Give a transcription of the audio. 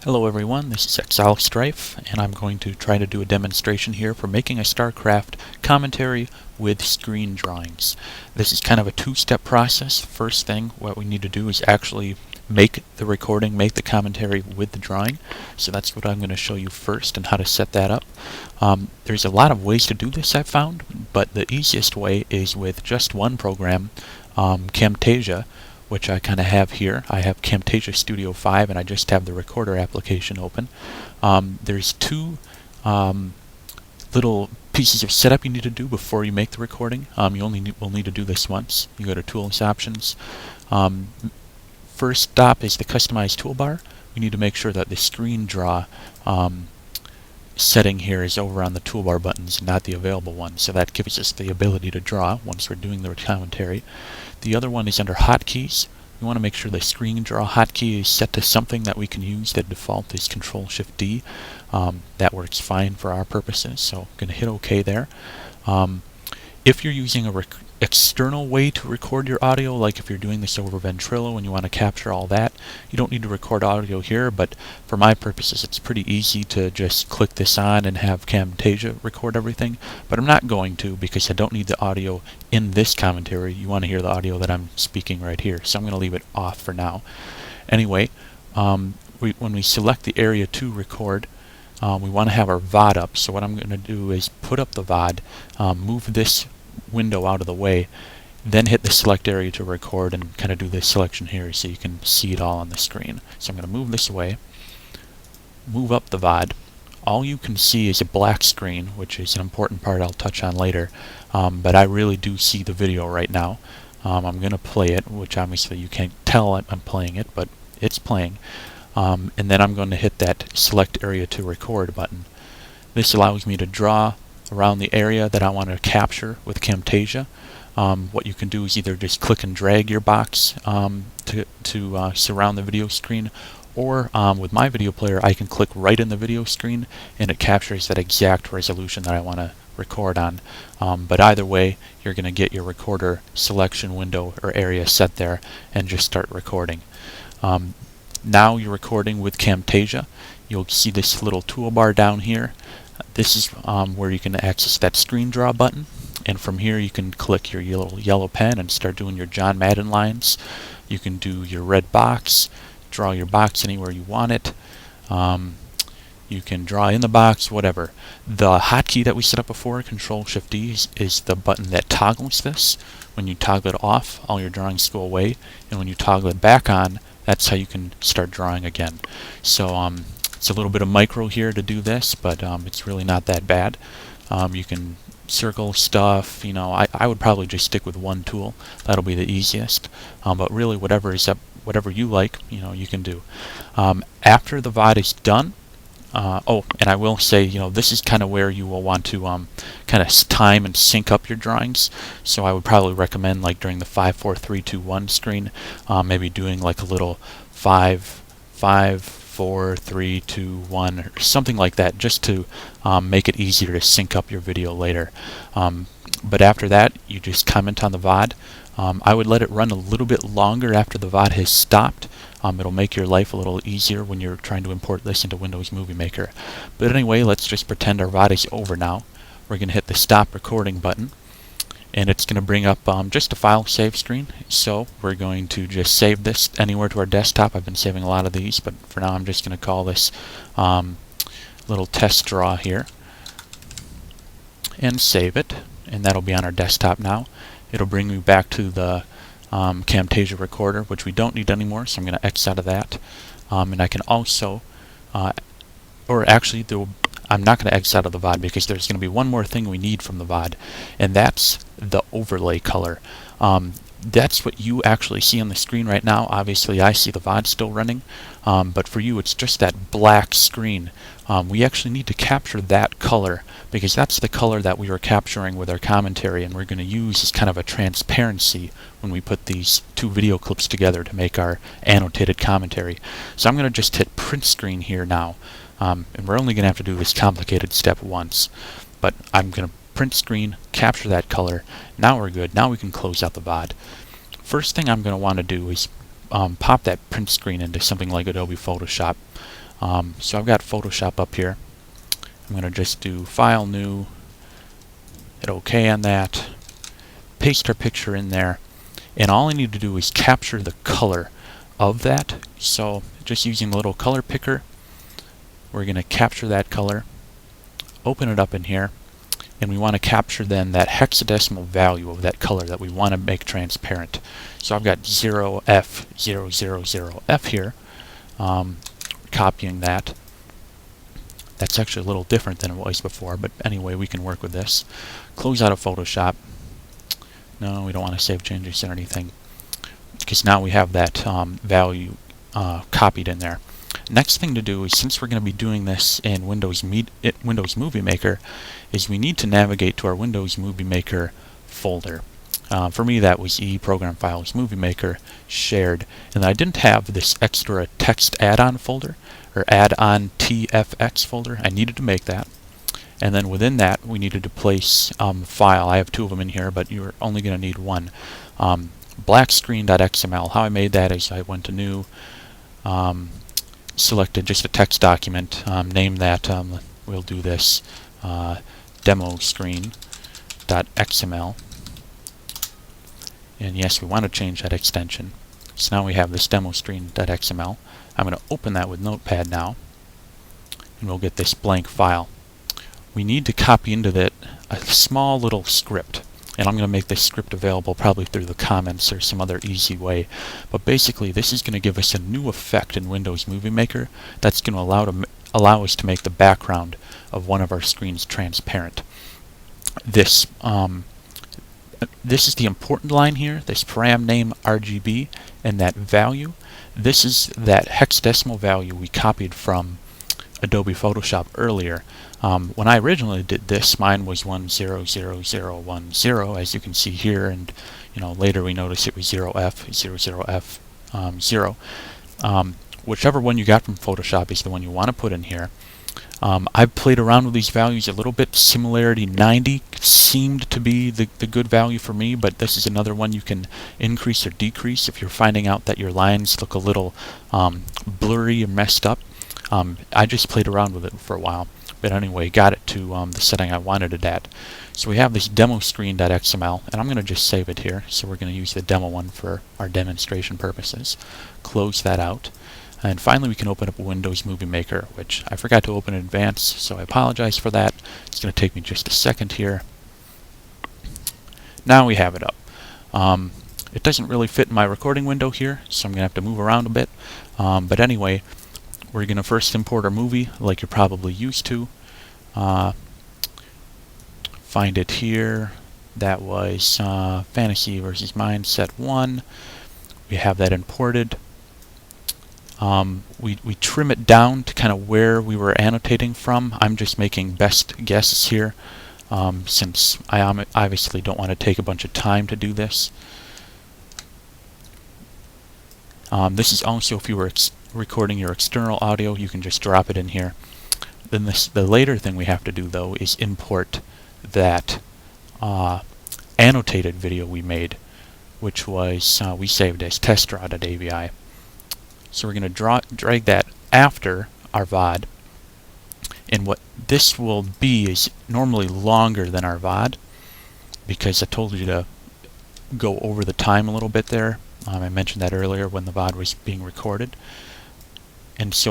Hello everyone, this is Strife, and I'm going to try to do a demonstration here for making a Starcraft commentary with screen drawings. This is kind of a two-step process. First thing, what we need to do is actually make the recording, make the commentary with the drawing. So that's what I'm going to show you first and how to set that up. There's a lot of ways to do this I've found, but the easiest way is with just one program, Camtasia, which I kind of have here. I have Camtasia Studio 5 and I just have the recorder application open. There's two little pieces of setup you need to do before you make the recording. You only will need to do this once. You go to Tools Options. First stop is the Customize toolbar. We need to make sure that the screen draw setting here is over on the toolbar buttons, not the available one. So that gives us the ability to draw once we're doing the commentary. The other one is under hotkeys. We want to make sure the screen draw hotkey is set to something that we can use. The default is Control-Shift-D. That works fine for our purposes, so I'm going to hit OK there. If you're using a external way to record your audio, like if you're doing this over Ventrilo and you want to capture all that, you don't need to record audio here, but for my purposes it's pretty easy to just click this on and have Camtasia record everything. But I'm not going to, because I don't need the audio in this commentary. You want to hear the audio that I'm speaking right here, so I'm going to leave it off for now. Anyway, when we select the area to record, we want to have our VOD up. So what I'm going to do is put up the VOD, move this window out of the way, then hit the select area to record and kind of do this selection here so you can see it all on the screen. So I'm going to move this away, move up the VOD. All you can see is a black screen, which is an important part I'll touch on later, but I really do see the video right now. I'm going to play it, which obviously you can't tell I'm playing it, but it's playing. And then I'm going to hit that select area to record button. This allows me to draw around the area that I want to capture with Camtasia. What you can do is either just click and drag your box to surround the video screen, or with my video player I can click right in the video screen and it captures that exact resolution that I want to record on. But either way, you're going to get your recorder selection window or area set there and just start recording. Now you're recording with Camtasia. You'll see this little toolbar down here. This is where you can access that screen draw button, and from here you can click your little yellow pen and start doing your John Madden lines. You can do your red box, draw your box anywhere you want it. You can draw in the box, whatever. The hotkey that we set up before, Control-Shift-D, is the button that toggles this. When you toggle it off, all your drawings go away, and when you toggle it back on, that's how you can start drawing again. So it's a little bit of micro here to do this, but it's really not that bad. You can circle stuff. You know, I would probably just stick with one tool. That'll be the easiest. But really, whatever you like, you know, you can do. After the VOD is done. Oh, and I will say, you know, this is kind of where you will want to kind of time and sync up your drawings. So I would probably recommend, like during the 5, 4, 3, 2, 1 screen, maybe doing like a little 5, 4, 3, 2, 1, or something like that, just to make it easier to sync up your video later. But after that, you just comment on the VOD. I would let it run a little bit longer after the VOD has stopped. It'll make your life a little easier when you're trying to import this into Windows Movie Maker. But anyway, let's just pretend our VOD is over now. We're going to hit the stop recording button, and it's going to bring up just a file save screen. So we're going to just save this anywhere to our desktop. I've been saving a lot of these, but for now I'm just going to call this little test draw here and save it, and that'll be on our desktop now. It'll bring me back to the Camtasia recorder, which we don't need anymore, so I'm going to X out of that. And I can also, or actually I'm not going to X out of the VOD, because there's going to be one more thing we need from the VOD, and that's the overlay color. That's what you actually see on the screen right now. Obviously I see the VOD still running, but for you it's just that black screen. We actually need to capture that color, because that's the color that we were capturing with our commentary, and we're going to use as kind of a transparency when we put these two video clips together to make our annotated commentary. So I'm going to just hit print screen here now, and we're only going to have to do this complicated step once, but I'm going to print screen, capture that color. Now we're good. Now we can close out the VOD. First thing I'm going to want to do is pop that print screen into something like Adobe Photoshop. So I've got Photoshop up here. I'm going to just do File, New, hit OK on that, paste our picture in there, and all I need to do is capture the color of that. So just using the little color picker, we're going to capture that color, open it up in here, and we want to capture then that hexadecimal value of that color that we want to make transparent. So I've got 0F000F here, copying that. That's actually a little different than it was before, but anyway, we can work with this. Close out of Photoshop. No, we don't want to save changes or anything, because now we have that value copied in there. Next thing to do is, since we're going to be doing this in Windows Movie Maker, is we need to navigate to our Windows Movie Maker folder. For me, that was Program Files, Movie Maker, Shared, and I didn't have this extra text add-on folder, or add-on TFX folder. I needed to make that. And then within that, we needed to place file. I have two of them in here, but you're only going to need one. Blackscreen.xml. How I made that is I went to New, selected just a text document, named that, we'll do this, demo screen.xml. And yes, we want to change that extension. So now we have this demo screen.xml. I'm going to open that with Notepad now, and we'll get this blank file. We need to copy into that a small little script, and I'm going to make this script available probably through the comments or some other easy way. But basically, this is going to give us a new effect in Windows Movie Maker that's going to allow us to make the background of one of our screens transparent. This is the important line here, this param name RGB, and that value. This is that hexadecimal value we copied from Adobe Photoshop earlier. When I originally did this, mine was 100010, as you can see here, and later we noticed it was 0F00F0. Whichever one you got from Photoshop is the one you want to put in here. I've played around with these values a little bit. Similarity 90 seemed to be the good value for me, but this is another one you can increase or decrease if you're finding out that your lines look a little blurry or messed up. I just played around with it for a while, but anyway, got it to the setting I wanted it at. So we have this demo screen.xml, and I'm going to just save it here. So we're going to use the demo one for our demonstration purposes. Close that out. And finally, we can open up Windows Movie Maker, which I forgot to open in advance, so I apologize for that. It's going to take me just a second here. Now we have it up. It doesn't really fit in my recording window here, so I'm going to have to move around a bit. But anyway, we're going to first import our movie, like you're probably used to. Find it here. That was Fantasy vs. Mindset 1. We have that imported. We trim it down to kind of where we were annotating from. I'm just making best guesses here, since I obviously don't want to take a bunch of time to do this. This is also if you were recording your external audio, you can just drop it in here. Then the later thing we have to do, though, is import that annotated video we made, which was we saved as testdraw.avi. So we're going to drag that after our VOD, and what this will be is normally longer than our VOD, because I told you to go over the time a little bit there. I mentioned that earlier when the VOD was being recorded, and so